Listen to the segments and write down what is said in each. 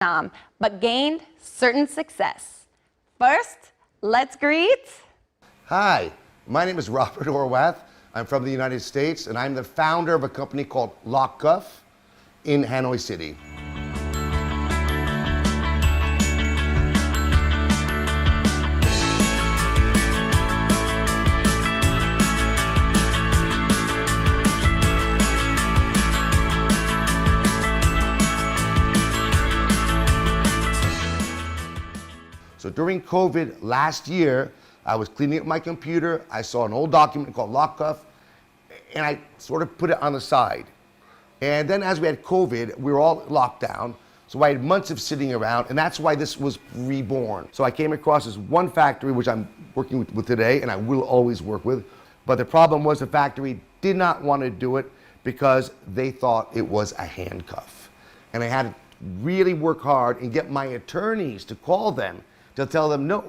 Vietnam, but gained certain success. First, let's greet. Hi, my name is Robert Horwath. I'm from the United States, and I'm the founder of a company called Lock Cuff in Hanoi City. So during COVID last year, I was cleaning up my computer. I saw an old document called Lock Cuff, and I sort of put it on the side. And then as we had COVID, we were all locked down. So I had months of sitting around, and that's why this was reborn. So I came across this one factory, which I'm working with today, and I will always work with. But the problem was the factory did not want to do it because they thought it was a handcuff. And I had to really work hard and get my attorneys to call them to tell them, no,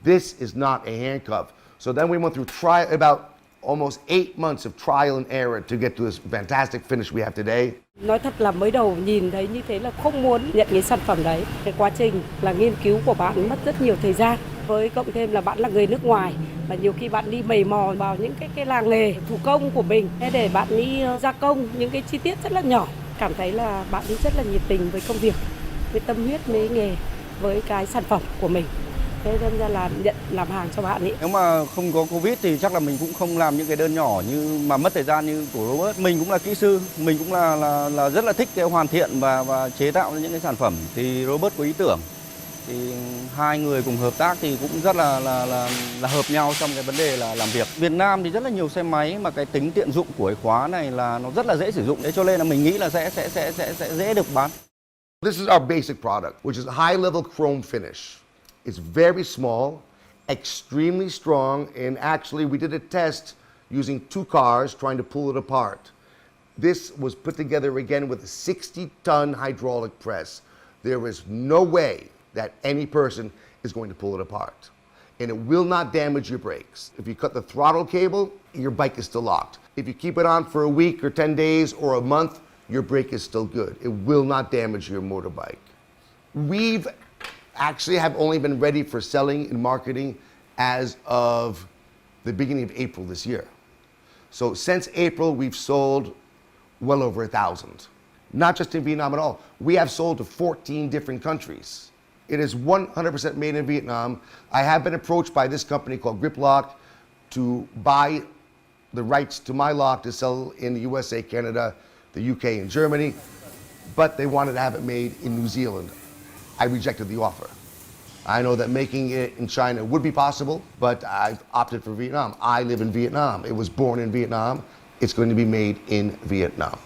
this is not a handcuff. So then we went through about almost 8 months of trial and error to get to this fantastic finish we have today. Nói thật là mới đầu nhìn thấy như thế là không muốn nhận cái sản phẩm đấy. Cái quá trình là nghiên cứu của bạn mất rất nhiều thời gian. Với cộng thêm là bạn là người nước ngoài, và nhiều khi bạn đi mày mò vào những cái làng nghề thủ công của mình để bạn đi gia công những cái chi tiết rất là nhỏ. Cảm thấy là bạn đi rất là nhiệt tình với công việc, với tâm huyết, với nghề, với cái sản phẩm của mình. Thế nên ra là nhận làm hàng cho bạn ấy. Nếu mà không có Covid thì chắc là mình cũng không làm những cái đơn nhỏ như mà mất thời gian như của Robert. Mình cũng là kỹ sư, mình cũng là rất là thích cái hoàn thiện và chế tạo những cái sản phẩm. Thì Robert có ý tưởng, thì hai người cùng hợp tác thì cũng rất là hợp nhau trong cái vấn đề là làm việc. Việt Nam thì rất là nhiều xe máy mà cái tính tiện dụng của cái khóa này là nó rất là dễ sử dụng. Thế cho nên là mình nghĩ là sẽ dễ được bán. This is our basic product, which is a high-level chrome finish. It's very small, extremely strong, and actually we did a test using 2 cars trying to pull it apart. This was put together again with a 60-ton hydraulic press. There is no way that any person is going to pull it apart. And it will not damage your brakes. If you cut the throttle cable, your bike is still locked. If you keep it on for a week or 10 days or a month, your brake is still good. It will not damage your motorbike. We've actually have only been ready for selling and marketing as of the beginning of April this year. So since April, we've sold well over 1,000. Not just in Vietnam at all. We have sold to 14 different countries. It is 100% made in Vietnam. I have been approached by this company called Grip Lock to buy the rights to my lock to sell in the USA, Canada, the UK, and Germany, but they wanted to have it made in New Zealand. I rejected the offer. I know that making it in China would be possible, but I've opted for Vietnam. I live in Vietnam. It was born in Vietnam. It's going to be made in Vietnam.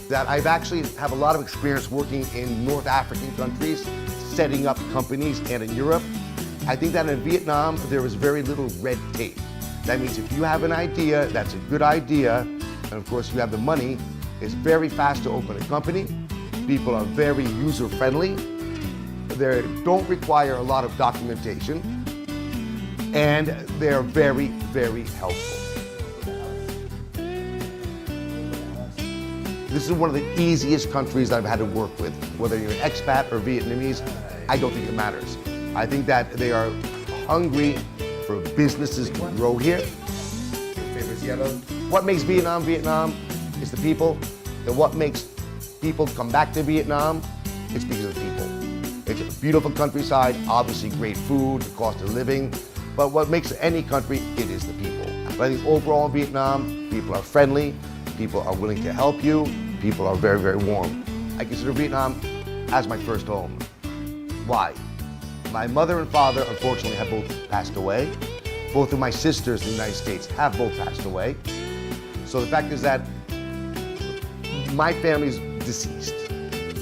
That I've actually have a lot of experience working in North African countries, setting up companies, and in Europe. I think that in Vietnam, there is very little red tape. That means if you have an idea, that's a good idea, and of course you have the money, it's very fast to open a company. People are very user-friendly. They don't require a lot of documentation, and they're very, very helpful. This is one of the easiest countries I've had to work with. Whether you're an expat or Vietnamese, I don't think it matters. I think that they are hungry for businesses to grow here. What makes Vietnam Vietnam is the people, and what makes people come back to Vietnam, it's because of the people. It's a beautiful countryside, obviously great food, the cost of living, but what makes any country, it is the people. But I think overall in Vietnam, people are friendly, people are willing to help you, people are very, very warm. I consider Vietnam as my first home. Why? My mother and father, unfortunately, have both passed away. Both of my sisters in the United States have both passed away. So the fact is that my family's deceased.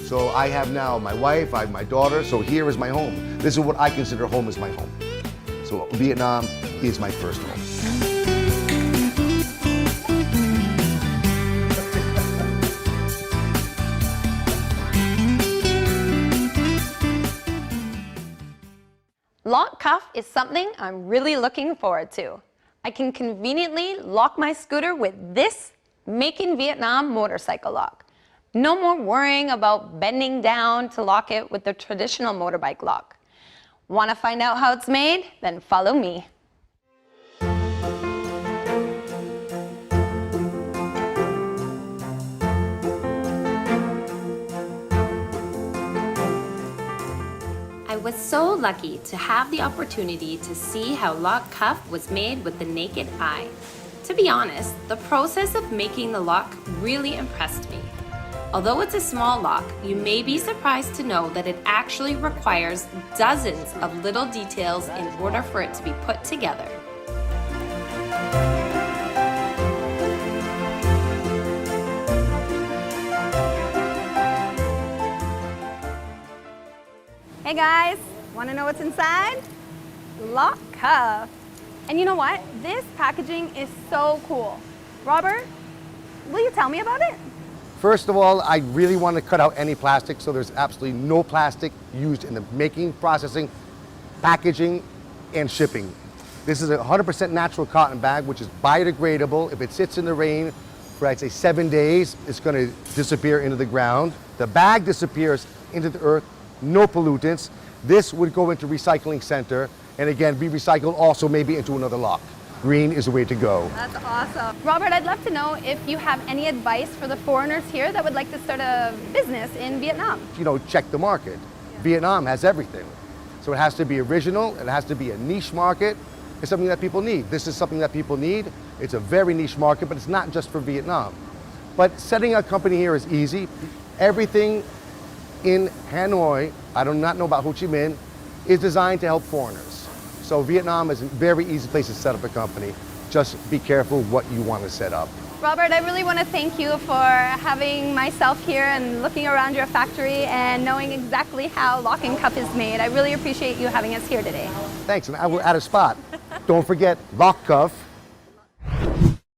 So I have now my wife, I have my daughter, so here is my home. This is what I consider home as my home. So Vietnam is my first home. Lock Cuff is something I'm really looking forward to. I can conveniently lock my scooter with this Make in Vietnam motorcycle lock. No more worrying about bending down to lock it with the traditional motorbike lock. Want to find out how it's made? Then follow me. I was so lucky to have the opportunity to see how lock cuff was made with the naked eye. To be honest, the process of making the lock really impressed me. Although it's a small lock, you may be surprised to know that it actually requires dozens of little details in order for it to be put together. Hey guys, want to know what's inside? Lock cuff. And you know what? This packaging is so cool. Robert, will you tell me about it? First of all, I really want to cut out any plastic, so there's absolutely no plastic used in the making, processing, packaging, and shipping. This is a 100% natural cotton bag, which is biodegradable. If it sits in the rain for, I'd say, 7 days, it's going to disappear into the ground. The bag disappears into the earth, no pollutants. This would go into recycling center, and again, be recycled also maybe into another lock. Green is the way to go. That's awesome. Robert, I'd love to know if you have any advice for the foreigners here that would like to start a business in Vietnam. You know, check the market. Vietnam has everything. So it has to be original, it has to be a niche market. It's something that people need. This is something that people need. It's a very niche market, but it's not just for Vietnam. But setting a company here is easy. Everything in Hanoi, I do not know about Ho Chi Minh, is designed to help foreigners. So Vietnam is a very easy place to set up a company. Just be careful what you want to set up. Robert, I really want to thank you for having myself here and looking around your factory and knowing exactly how lock and cuff is made. I really appreciate you having us here today. Thanks, and I will add a spot. Don't forget lock cuff